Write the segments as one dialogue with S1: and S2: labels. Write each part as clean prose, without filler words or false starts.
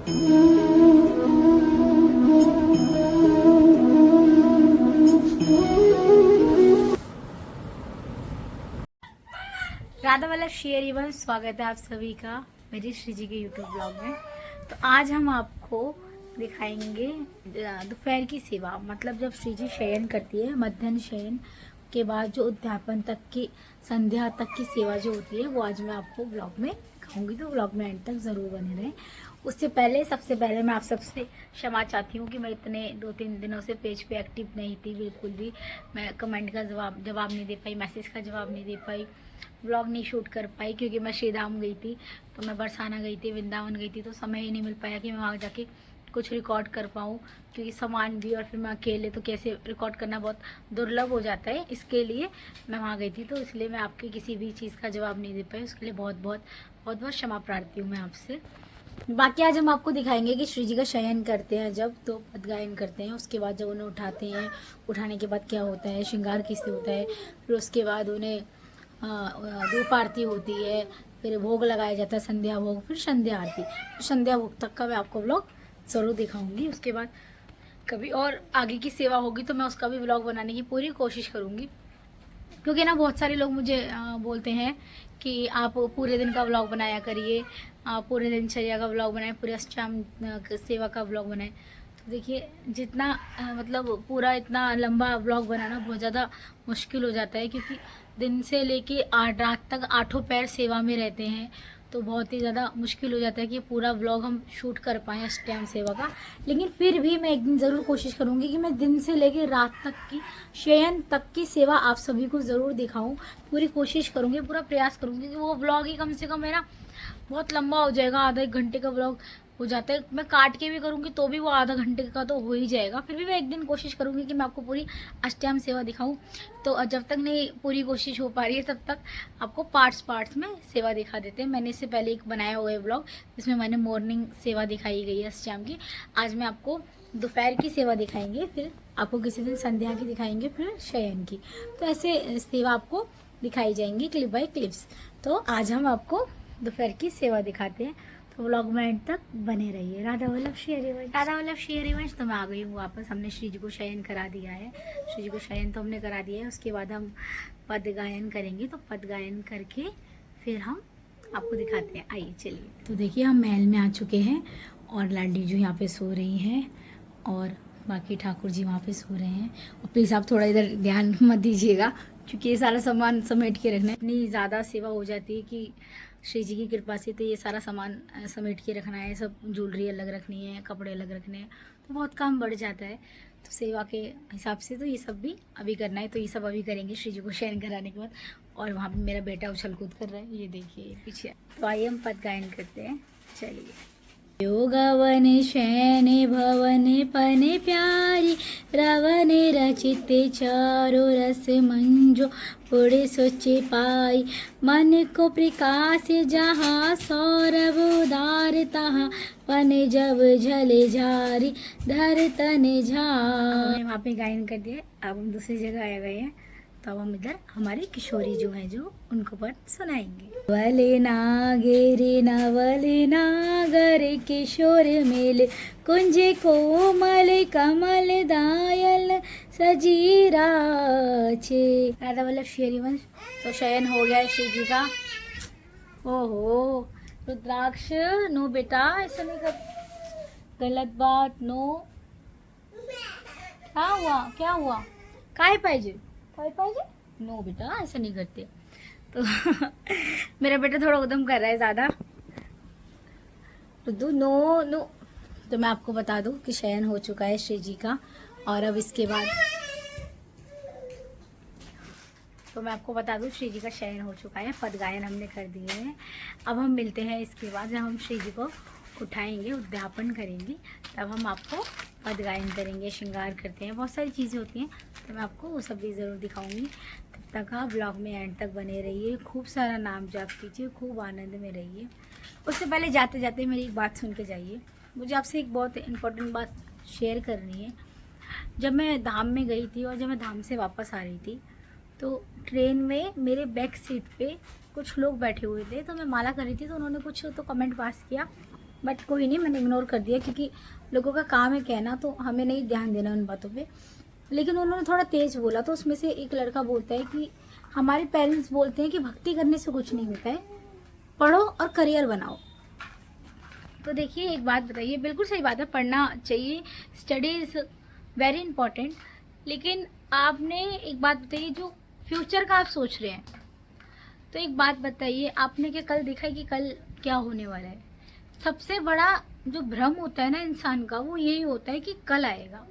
S1: Radha Vallabh share स्वागत है आप सभी का मेरी श्री जी के यूट्यूब ब्लॉग में। तो आज हम आपको दिखाएंगे दोपहर की सेवा, मतलब जब श्री जी शयन करती है, मध्याह्न शयन के बाद जो उद्यापन तक की, संध्या तक की सेवा जो होती है, वो आज मैं आपको ब्लॉग में दिखाऊंगी। तो ब्लॉग में एंड तक ज़रूर बने रहें। उससे पहले, सबसे पहले मैं आप सबसे क्षमा चाहती हूँ कि मैं इतने 2-3 दिनों से पेज पे एक्टिव नहीं थी बिल्कुल भी। मैं कमेंट का जवाब नहीं दे पाई, मैसेज का जवाब नहीं दे पाई, व्लॉग नहीं शूट कर पाई, क्योंकि मैं श्रीधाम गई थी, तो मैं बरसाना गई थी, वृंदावन गई थी, तो समय ही नहीं मिल पाया कि मैं वहाँ जाके कुछ रिकॉर्ड कर पाऊँ, क्योंकि सामान भी और फिर मैं अकेले, तो कैसे रिकॉर्ड करना बहुत दुर्लभ हो जाता है। इसके लिए मैं वहाँ गई थी, तो इसलिए मैं आपकी किसी भी चीज़ का जवाब नहीं दे पाई। उसके लिए बहुत बहुत क्षमा प्रार्थी हूँ मैं आपसे। बाकी आज हम आपको दिखाएंगे कि श्री जी का शयन करते हैं जब, तो पद गायन करते हैं। उसके बाद जब उन्हें उठाते हैं, उठाने के बाद क्या होता है, श्रृंगार किससे होता है, फिर उसके बाद उन्हें धूप आरती होती है, फिर भोग लगाया जाता है, संध्या भोग, फिर संध्या आरती। तो संध्या भोग तक का मैं आपको व्लॉग ज़रूर दिखाऊंगी। उसके बाद कभी और आगे की सेवा होगी तो मैं उसका भी व्लॉग बनाने की पूरी कोशिश करूँगी, क्योंकि ना बहुत सारे लोग मुझे बोलते हैं कि आप पूरे दिन का व्लॉग बनाया करिए, पूरे दिनचर्या का व्लॉग बनाएं, पूरे अष्टयाम सेवा का व्लॉग बनाएं। तो देखिए, जितना मतलब पूरा इतना लंबा व्लॉग बनाना बहुत ज़्यादा मुश्किल हो जाता है, क्योंकि दिन से लेके रात तक 8 पैर सेवा में रहते हैं, तो बहुत ही ज़्यादा मुश्किल हो जाता है कि पूरा व्लॉग हम शूट कर पाएँ अष्टयाम सेवा का। लेकिन फिर भी मैं एक दिन ज़रूर कोशिश करूँगी कि मैं दिन से लेके रात तक की, शयन तक की सेवा आप सभी को ज़रूर दिखाऊँ। पूरी कोशिश करूँगी, पूरा प्रयास करूँगी कि वो व्लॉग ही कम से कम मेरा बहुत लंबा हो जाएगा, आधा 1 घंटे का व्लॉग हो जाता है। मैं काट के भी करूँगी तो भी वो आधा घंटे का तो हो ही जाएगा। फिर भी मैं एक दिन कोशिश करूँगी कि मैं आपको पूरी अष्टयाम सेवा दिखाऊँ। तो जब तक नहीं पूरी कोशिश हो पा रही है, तब तक आपको पार्ट्स में सेवा दिखा देते हैं। मैंने इससे पहले एक बनाया हुआ है व्लॉग, जिसमें मैंने मॉर्निंग सेवा दिखाई गई है अष्टयाम की। आज मैं आपको दोपहर की सेवा दिखाएंगे, फिर आपको किसी दिन संध्या की दिखाएंगे, फिर शयन की। तो ऐसे सेवा आपको दिखाई जाएंगी क्लिप बाय क्लिप्स। तो आज हम आपको दोपहर की सेवा दिखाते हैं, तो व्लॉग में एंड तक बने रहिए। राधा वल्लभ श्री हरिवंश। तो मैं आ गई हूँ वापस। हमने श्री जी को शयन करा दिया है, श्री जी को शयन तो हमने करा दिया है। उसके बाद हम पद गायन करेंगे, तो पद गायन करके फिर हम आपको दिखाते हैं। आइए चलिए। तो देखिए, हम महल में आ चुके हैं और लाडली जी यहाँ पे सो रही हैं और बाकी ठाकुर जी वहाँ पे सो रहे हैं। और प्लीज़ आप थोड़ा इधर ध्यान मत दीजिएगा, क्योंकि ये सारा सामान समेट के रखना है। इतनी ज़्यादा सेवा हो जाती है कि श्री जी की कृपा से, तो ये सारा सामान समेट के रखना है, सब ज्वेलरी अलग रखनी है, कपड़े अलग रखने हैं, तो बहुत काम बढ़ जाता है। तो सेवा के हिसाब से तो ये सब भी अभी करना है, तो ये सब अभी करेंगे श्री जी को शयन कराने के बाद। और वहाँ पे मेरा बेटा उछल कूद कर रहा है, ये देखिए पीछे। तो आइए हम पद गायन करते हैं, चलिए। योगवन शयन भवन पन प्यारी, रवन रचित चारो रस मंजो, पुड़े सोचे पाई, मन को प्रकाश जहाँ सौरभ उदार, तहाँ पन जब झले झारी, धर तन झार। वहाँ पे गायन कर दिया, अब हम दूसरी जगह आए गए हैं, तो अब हम इधर हमारी किशोरी जो है, जो उनको पद सुनाएंगे। वले नागेरे नवले नागर, किशोर मेल कुंज कोमल, कमल दायल सजीरा छे। राधा वल्लभ श्री हरिवंश। तो शयन हो गया है श्री जी का। ओहो रुद्राक्ष, नो बेटा ऐसा नहीं कर, गलत बात, नो। क्या हुआ काय पाहिजे, नो बेटा ऐसा नहीं करते। तो मेरा बेटा थोड़ा उद्यम कर रहा है ज़्यादा। रुद्दू नो नो। तो मैं आपको बता दूं कि शयन हो चुका है श्री जी का, और अब इसके बाद तो मैं आपको बता दूं श्री जी का शयन हो चुका है, पद गायन हमने कर दिए हैं। अब हम मिलते हैं इसके बाद, जब हम श्री जी को उठाएंगे, उद्यापन करेंगे, तब हम आपको पद गायन करेंगे, श्रृंगार करते हैं, बहुत सारी चीज़ें होती हैं, तो मैं आपको वो सब भी ज़रूर दिखाऊंगी। तब तक आप ब्लॉग में एंड तक बने रहिए, खूब सारा नाम जाप कीजिए, खूब आनंद में रहिए। उससे पहले जाते जाते मेरी एक बात सुन के जाइए। मुझे आपसे एक बहुत इम्पोर्टेंट बात शेयर करनी है। जब मैं धाम में गई थी और जब मैं धाम से वापस आ रही थी, तो ट्रेन में मेरे बैक सीट पे कुछ लोग बैठे हुए थे, तो मैं माला कर रही थी, तो उन्होंने कुछ तो कमेंट पास किया। बट कोई नहीं, मैंने इग्नोर कर दिया क्योंकि लोगों का काम है कहना, तो हमें नहीं ध्यान देना उन बातों पे। लेकिन उन्होंने थोड़ा तेज बोला, तो उसमें से एक लड़का बोलता है कि हमारे पेरेंट्स बोलते हैं कि भक्ति करने से कुछ नहीं होता है, पढ़ो और करियर बनाओ। तो देखिए एक बात बताइए, बिल्कुल सही बात है, पढ़ना चाहिए, स्टडी इज़ वेरी इंपॉर्टेंट। लेकिन आपने एक बात बताइए, जो फ्यूचर का आप सोच रहे हैं, तो एक बात बताइए, आपने क्या कल देखा है कि कल क्या होने वाला है? सबसे बड़ा जो भ्रम होता है ना इंसान का, वो यही होता है कि कल आएगा।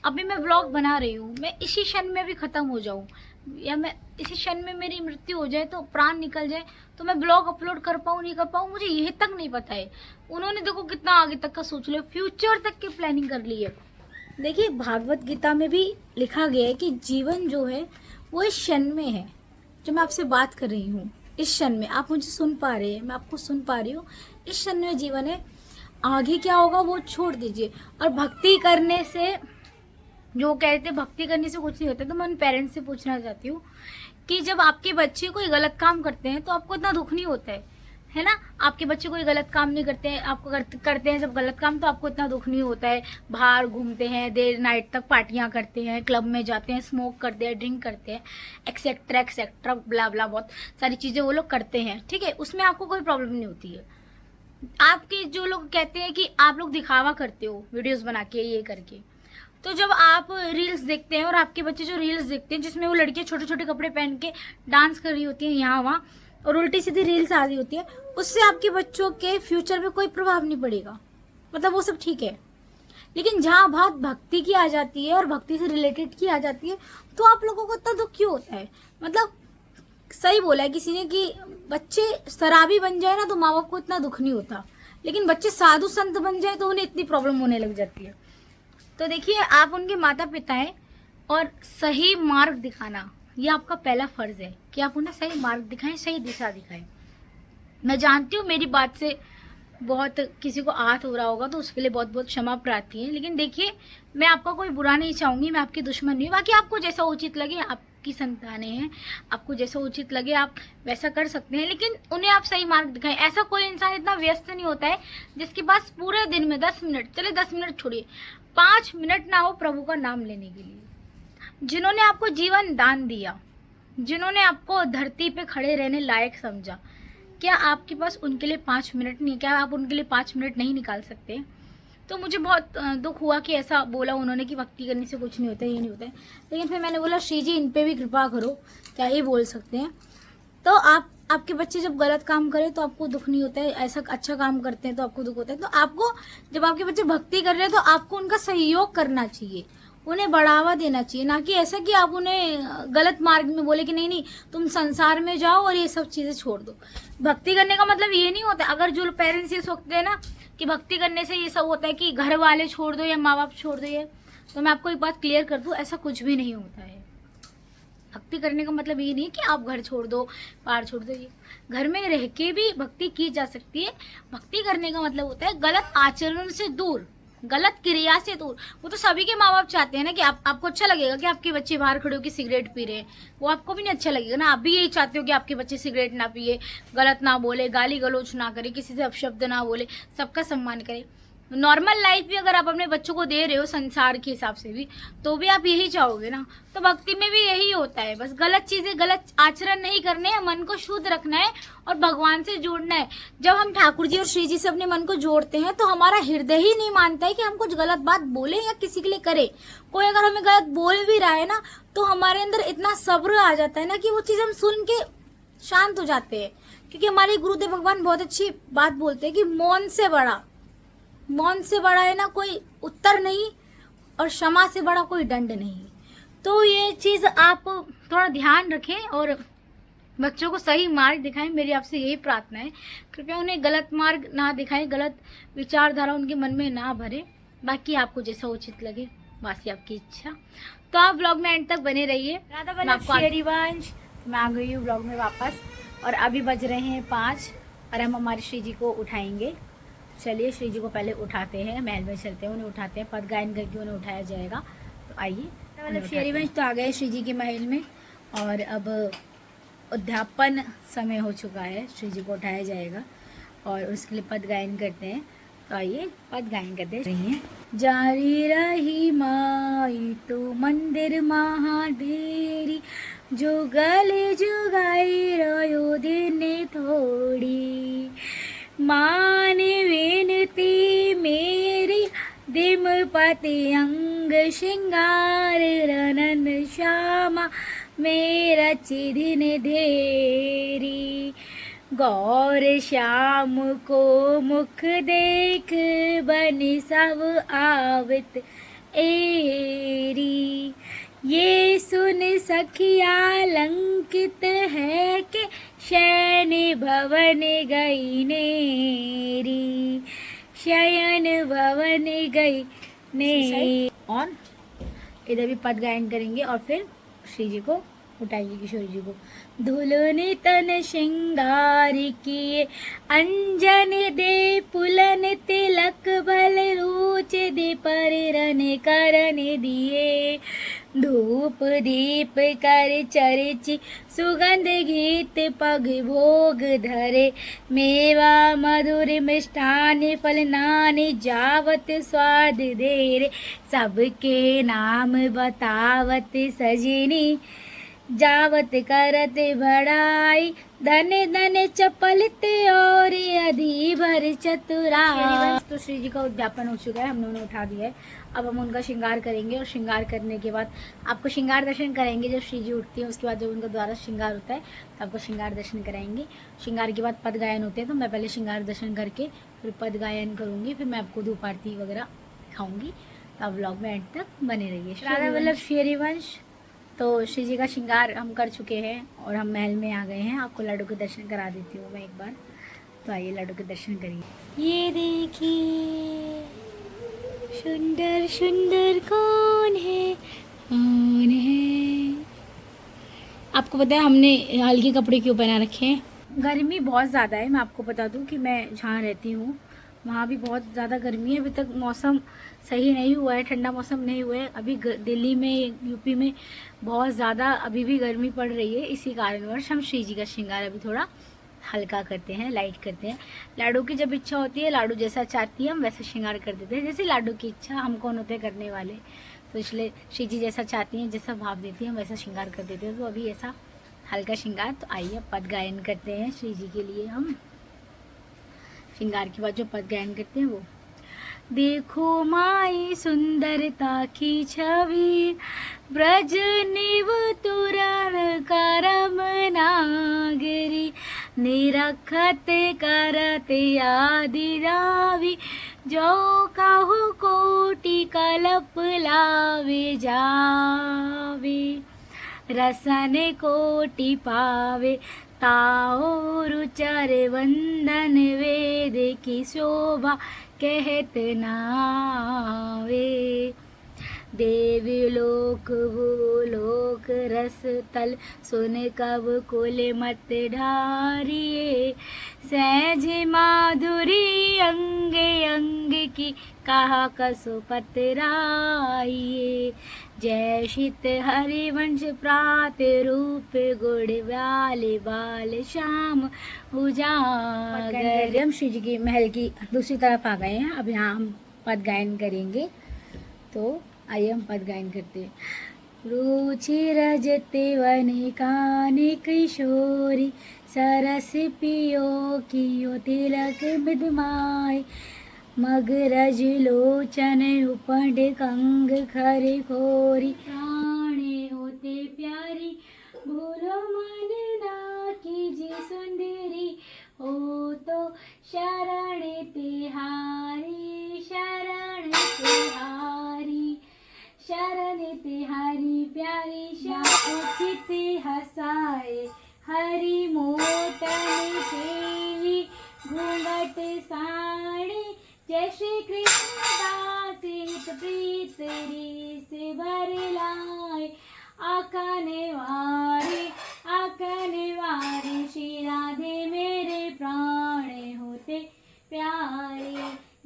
S1: अभी मैं व्लॉग बना रही हूँ, मैं इसी क्षण में भी ख़त्म हो जाऊँ या मैं इसी क्षण में मेरी मृत्यु हो जाए, तो प्राण निकल जाए, तो मैं ब्लॉग अपलोड कर पाऊँ नहीं कर पाऊँ, मुझे यह तक नहीं पता है। उन्होंने देखो कितना आगे तक का सोच लिया, फ्यूचर तक की प्लानिंग कर ली है। देखिए भागवत गीता में भी लिखा गया है कि जीवन जो है वो इस क्षण में है। जो मैं आपसे बात कर रही हूँ, इस क्षण में आप मुझे सुन पा रहे हैं, मैं आपको सुन पा रही हूँ, इस क्षण में जीवन है। आगे क्या होगा वो छोड़ दीजिए। और भक्ति करने से, जो कहते हैं भक्ति करने से कुछ नहीं होता, तो मैं उन पेरेंट्स से पूछना चाहती हूँ कि जब आपके बच्चे कोई गलत काम करते हैं तो आपको इतना दुख नहीं होता है ना? आपके बच्चे कोई गलत काम नहीं करते हैं, आपको करते हैं जब गलत काम, तो आपको इतना दुख नहीं होता है। बाहर घूमते हैं, देर नाइट तक पार्टियां करते हैं, क्लब में जाते हैं, स्मोक करते हैं, ड्रिंक करते हैं, एक्सेट्रा एक्सेट्रा ब्ला ब्ला, बहुत सारी चीज़ें वो लोग करते हैं, ठीक है? उसमें आपको कोई प्रॉब्लम नहीं होती है। आपके जो लोग कहते हैं कि आप लोग दिखावा करते हो वीडियोस बना के, ये करके, तो जब आप रील्स देखते हैं और आपके बच्चे जो रील्स देखते हैं जिसमें वो लड़कियां छोटे छोटे कपड़े पहन के डांस कर रही होती हैं यहाँ वहाँ, और उल्टी सीधी रील्स आ रही होती है, उससे आपके बच्चों के फ्यूचर में कोई प्रभाव नहीं पड़ेगा, मतलब वो सब ठीक है। लेकिन जहाँ बात भक्ति की आ जाती है और भक्ति से रिलेटेड की आ जाती है, तो आप लोगों को इतना दुख क्यों होता है? मतलब सही बोला है किसी ने कि बच्चे शराबी बन जाए ना तो माँ बाप को इतना दुख नहीं होता, लेकिन बच्चे साधु संत बन जाए तो उन्हें इतनी प्रॉब्लम होने लग जाती है। तो देखिए, आप उनके माता पिता हैं और सही मार्ग दिखाना ये आपका पहला फर्ज है कि आप उन्हें सही मार्ग दिखाएं, सही दिशा दिखाएं। मैं जानती हूँ मेरी बात से बहुत किसी को आहत हो रहा होगा, तो उसके लिए बहुत बहुत क्षमा प्रार्थी है। लेकिन देखिए, मैं आपका कोई बुरा नहीं चाहूँगी, मैं आपकी दुश्मन नहीं हूँ। बाकी आपको जैसा उचित लगे, आपकी संतानें हैं, आपको जैसा उचित लगे आप वैसा कर सकते हैं, लेकिन उन्हें आप सही मार्ग दिखाएं। ऐसा कोई इंसान इतना व्यस्त नहीं होता है जिसके पास पूरे दिन में 10 मिनट, चले 10 मिनट छोड़िए, 5 मिनट ना हो प्रभु का नाम लेने के लिए। जिन्होंने आपको जीवन दान दिया, जिन्होंने आपको धरती पे खड़े रहने लायक समझा, क्या आपके पास उनके लिए 5 मिनट नहीं? क्या आप उनके लिए 5 मिनट नहीं निकाल सकते? तो मुझे बहुत दुख हुआ कि ऐसा बोला उन्होंने कि भक्ति करने से कुछ नहीं होता है, ये नहीं होता है। लेकिन फिर मैंने बोला श्री जी इन पे भी कृपा करो, क्या ये बोल सकते हैं? तो आपके बच्चे जब गलत काम करें तो आपको दुख नहीं होता है, ऐसा अच्छा काम करते हैं तो आपको दुख होता है। तो आपको जब आपके बच्चे भक्ति कर रहे हैं तो आपको उनका सहयोग करना चाहिए, उन्हें बढ़ावा देना चाहिए, ना कि ऐसा कि आप उन्हें गलत मार्ग में बोले कि नहीं नहीं तुम संसार में जाओ और ये सब चीज़ें छोड़ दो। भक्ति करने का मतलब ये नहीं होता। अगर जो पेरेंट्स ये सोचते हैं ना कि भक्ति करने से ये सब होता है कि घर वाले छोड़ दो या माँ बाप छोड़ दो, ये तो मैं आपको एक बात क्लियर कर दूँ, ऐसा कुछ भी नहीं होता है। भक्ति करने का मतलब ये नहीं कि आप घर छोड़ दो, बाहर छोड़ दो, ये घर में रह के भी भक्ति की जा सकती है। भक्ति करने का मतलब होता है गलत आचरण से दूर, गलत क्रिया से दूर। वो तो सभी के माँ बाप चाहते हैं ना कि आपको अच्छा लगेगा कि आपके बच्चे बाहर खड़े होकर सिगरेट पी रहे हैं, वो आपको भी नहीं अच्छा लगेगा ना। आप भी यही चाहते हो कि आपके बच्चे सिगरेट ना पिए, गलत ना बोले, गाली गलौज ना करे, किसी से अपशब्द ना बोले, सबका सम्मान करे। नॉर्मल लाइफ भी अगर आप अपने बच्चों को दे रहे हो संसार के हिसाब से भी, तो भी आप यही चाहोगे ना। तो भक्ति में भी यही होता है, बस गलत चीजें, गलत आचरण नहीं करने हैं, मन को शुद्ध रखना है और भगवान से जोड़ना है। जब हम ठाकुर जी और श्री जी से अपने मन को जोड़ते हैं तो हमारा हृदय ही नहीं मानता है कि हम कुछ गलत बात बोले या किसी के लिए करें। कोई अगर हमें गलत बोल भी रहा है ना, तो हमारे अंदर इतना सब्र आ जाता है ना कि वो चीज हम सुन के शांत हो जाते हैं। क्योंकि हमारे गुरुदेव भगवान बहुत अच्छी बात बोलते हैं कि मौन से बड़ा है ना कोई उत्तर नहीं, और क्षमा से बड़ा कोई दंड नहीं। तो ये चीज़ आप थोड़ा ध्यान रखें और बच्चों को सही मार्ग दिखाएं, मेरी आपसे यही प्रार्थना है। कृपया उन्हें गलत मार्ग ना दिखाएं, गलत विचारधारा उनके मन में ना भरे। बाकी आपको जैसा उचित लगे, बाकी आपकी इच्छा। तो आप ब्लॉग में एंड तक बने रहिए। शेरीवंश, मैं आ गई हूँ ब्लॉग में वापस, और अभी बज रहे हैं 5 और हम हमारे श्री जी को उठाएंगे। चलिए श्री जी को पहले उठाते हैं, महल में चलते हैं, उन्हें उठाते हैं, पद गायन करके उन्हें उठाया जाएगा। तो आइए, मतलब शेरीवंश तो आ गए श्री जी के महल में, और अब उद्यापन समय हो चुका है, श्री जी को उठाया जाएगा। और उसके लिए पद गायन करते हैं। तो आइए पद गायन करते हैं। जारी रही माई तो मंदिर महादेरी, जुगल जुगाई रयो दिन थोड़ी, मान विनती मेरी दिम पति अंग श्रृंगार, रनन श्यामा मेरा चिदिन धेरी, गौर श्याम को मुख देख बनि सब आवत एरी, ये सुन सखिया लंकित है कि शयन भवन गई नेरी, शयन भवन गई ने। और इधर भी पद गायन करेंगे और फिर श्री जी को उठाएंगे, किशोरी जी को। धुलनि तन श्रृंगार किए, अंजन दे पुलन तिलक बल रूच दे परिरन करन दिए, धूप दीप कर चर्ची सुगंध गीत पग भोग धरे, मेवा मधुर मिष्ठान फल नान जावत स्वाद देरे, सबके नाम बतावत सजनी जावत करत बड़ाई, धन धन चपलते और अधि भर चतुराई। तो श्री जी का उद्यापन हो चुका है, हम लोगों ने उठा दिया है। अब हम उनका श्रृंगार करेंगे और श्रृंगार करने के बाद आपको श्रृंगार दर्शन कराएंगे। जब श्री जी उठती है उसके बाद जब उनका द्वारा श्रृंगार होता है तो आपको श्रृंगार दर्शन कराएंगे। श्रृंगार के बाद पद गायन होते हैं, तो मैं पहले श्रृंगार दर्शन करके फिर पद गायन करूँगी, फिर मैं आपको धूप आरती वगैरह दिखाऊँगी। तो आप व्लॉग में एंड तक बने रहिए। राधा वल्लभ श्री वंश। तो श्री जी का श्रृंगार हम कर चुके हैं और हम महल में आ गए हैं। आपको लाडू के दर्शन करा देती हूँ मैं एक बार। तो आइए लाडू के दर्शन करिए। ये देखिए सुंदर सुंदर कौन है, कौन है। आपको पता है हमने हल्के कपड़े क्यों पहना रखे हैं? गर्मी बहुत ज़्यादा है। मैं आपको बता दूं कि मैं जहाँ रहती हूँ वहाँ भी बहुत ज़्यादा गर्मी है। अभी तक मौसम सही नहीं हुआ है, ठंडा मौसम नहीं हुआ है। अभी दिल्ली में, यूपी में बहुत ज़्यादा अभी भी गर्मी पड़ रही है। इसी कारणवश हम श्री जी का श्रृंगार अभी थोड़ा हल्का करते हैं, लाइट करते हैं। लाडू की जब इच्छा होती है, लाडू जैसा चाहती है हम वैसा श्रृंगार कर देते हैं। जैसे लाडू की इच्छा, हम कौन होते हैं करने वाले, तो इसलिए श्री जी जैसा चाहती हैं, जैसा भाव देती हैं हम वैसा श्रृंगार कर देते हैं। तो अभी ऐसा हल्का श्रृंगार। तो आइए पद गायन करते हैं श्री जी के लिए। हम श्रृंगार के बाद जो पद गायन करते हैं वो। देखो माई सुंदरता की छवि, ब्रज निव तुरन करम नागरी, निरखत करत आदि रावी, जो काहू कोटि कलप लावे जावे, रसन कोटि पावे ताओ रुचर वंदन, वेद की शोभा कहत नावे, देवी लोक भूलोक रस तल, सुन कब कुल मत ढारिए, सहज माधुरी अंगे अंग की, कहा कसो पतराइए, जय शीत हरिवंश प्रात रूप, गुड़ व्याले बाल श्याम उजागर। हम श्री जी की महल की दूसरी तरफ आ गए हैं। अब यहाँ हम पद गायन करेंगे। तो आइए हम पद गायन करते हैं। रुचि रजते वन काने किशोरी, सरस पियो कियो तिलक बिदमाय, मगरज लोचन उपड कंग खरे खोरी, प्राणे होते प्यारी, भूलो मन ना कीजे सुंदरी, हो तो शरण तिहारी, शरण तिहारी, शरण तिहारी प्यारी, उचित हसाए हरि मोतन सेवी, घूंघट साड़ी, जय श्री कृष्ण दास हित प्रीत रीस भर लाए, आकने वारे श्री राधे मेरे प्राण होते प्यारे,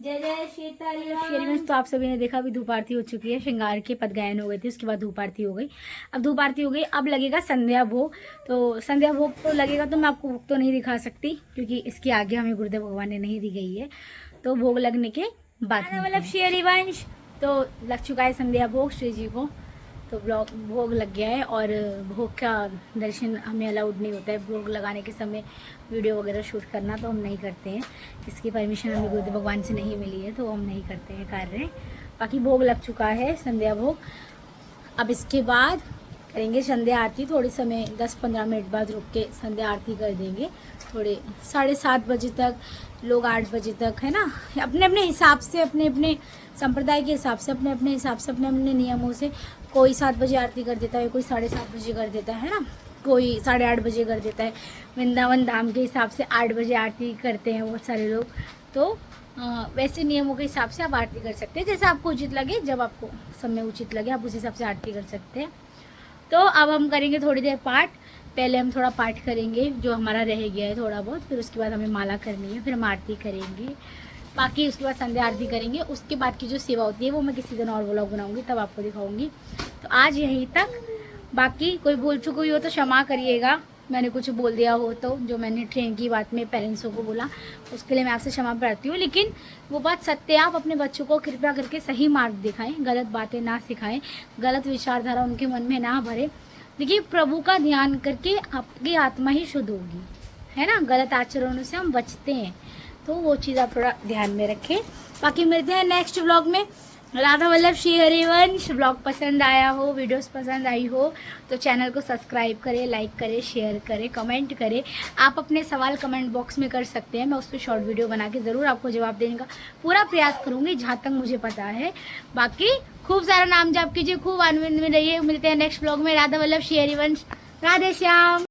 S1: जय जय शेरवंश तो आप सभी ने देखा, अभी धूप आरती हो चुकी है, श्रृंगार के पद गायन हो गए थे, उसके बाद धूप आरती हो गई। अब धूप आरती हो गई, अब लगेगा संध्या भोग। तो संध्या भोग तो लगेगा, तो मैं आपको भोग तो नहीं दिखा सकती क्योंकि इसकी आगे हमें गुरुदेव भगवान ने नहीं दी गई है। तो भोग लगने के बाद मतलब शेरवंश तो लग चुका है संध्या भोग श्री जी को, तो भोग लग गया है। और भोग का दर्शन हमें अलाउड नहीं होता है, भोग लगाने के समय वीडियो वगैरह शूट करना तो हम नहीं करते हैं, इसकी परमिशन हमें गुरुदेव भगवान से नहीं मिली है, तो हम नहीं करते हैं कार्य। बाकी भोग लग चुका है संध्या भोग। अब इसके बाद करेंगे संध्या आरती, थोड़े समय 10-15 मिनट बाद रुक के संध्या आरती कर देंगे, थोड़े 7:30 बजे तक, लोग 8 बजे तक, है ना, अपने अपने हिसाब से, अपने अपने संप्रदाय के हिसाब से, अपने अपने हिसाब से, अपने अपने नियमों से। कोई 7 बजे आरती कर देता है, कोई 7:30 बजे कर देता है ना, कोई 8:30 बजे कर देता है। वृंदावन धाम के हिसाब से 8 बजे आरती करते हैं बहुत सारे लोग। तो वैसे नियमों के हिसाब से आप आरती कर सकते हैं, जैसे आपको उचित लगे, जब आपको समय उचित लगे आप उस हिसाब से आरती कर सकते हैं। तो अब हम करेंगे थोड़ी देर पाठ। पहले हम थोड़ा पाठ करेंगे जो हमारा रह गया है थोड़ा बहुत, फिर उसके बाद हमें माला करनी है, फिर हम आरती करेंगे, बाकी उसके बाद संध्या आरती करेंगे। उसके बाद की जो सेवा होती है वो मैं किसी दिन और व्लॉग बनाऊंगी, तब आपको दिखाऊंगी। तो आज यहीं तक, बाकी कोई भूल चुक हुई हो तो क्षमा करिएगा, मैंने कुछ बोल दिया हो तो, जो मैंने ट्रेन की बात में पेरेंट्सों को बोला उसके लिए मैं आपसे क्षमा प्रार्थी हूँ। लेकिन वो बात सत्य है, आप अपने बच्चों को कृपया करके सही मार्ग दिखाएं, गलत बातें ना सिखाएं, गलत विचारधारा उनके मन में ना भरे। देखिए, प्रभु का ध्यान करके आपकी आत्मा ही शुद्ध होगी, है ना, गलत आचरणों से हम बचते हैं, तो वो चीज़ आप थोड़ा ध्यान में रखें। बाकी मिलते हैं नेक्स्ट व्लॉग में। राधा वल्लभ श्री हरिवंश ब्लॉग पसंद आया हो, वीडियोस पसंद आई हो तो चैनल को सब्सक्राइब करें, लाइक करें, शेयर करें, कमेंट करें। आप अपने सवाल कमेंट बॉक्स में कर सकते हैं, मैं उस पर शॉर्ट वीडियो बना के ज़रूर आपको जवाब देने का पूरा प्रयास करूँगी जहाँ तक मुझे पता है। बाकी खूब सारा नाम जाप कीजिए, खूब आनंद में रहिए। मिलते हैं नेक्स्ट ब्लॉग में। राधा वल्लभ श्री हरिवंश, राधे श्याम।